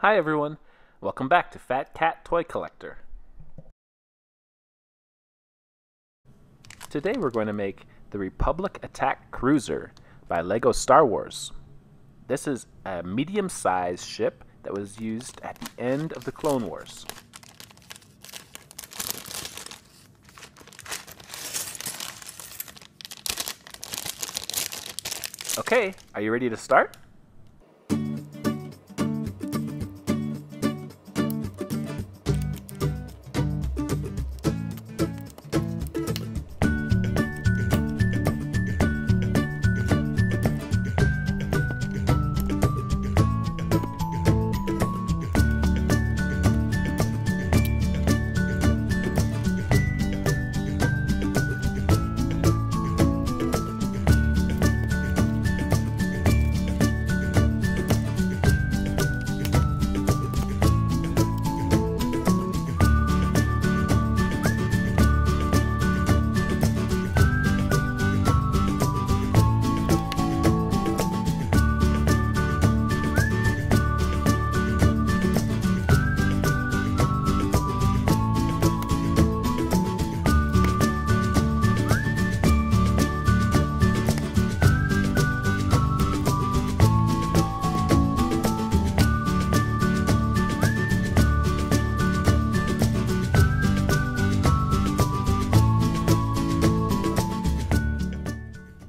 Hi everyone, welcome back to Fat Cat Toy Collector. Today we're going to make the Republic Attack Cruiser by LEGO Star Wars. This is a medium-sized ship that was used at the end of the Clone Wars. Okay, are you ready to start?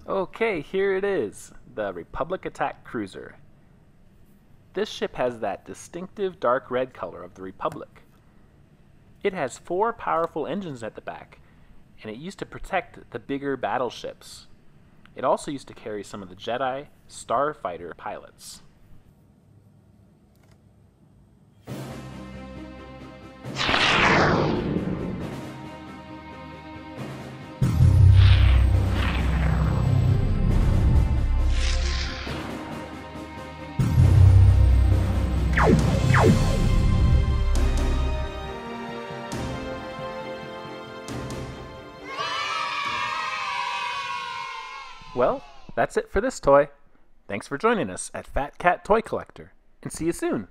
Okay, here it is, the Republic Attack Cruiser. This ship has that distinctive dark red color of the Republic. It has 4 powerful engines at the back, and it used to protect the bigger battleships. It also used to carry some of the Jedi starfighter pilots. Well, that's it for this toy. Thanks for joining us at Fat Cat Toy Collector, and see you soon!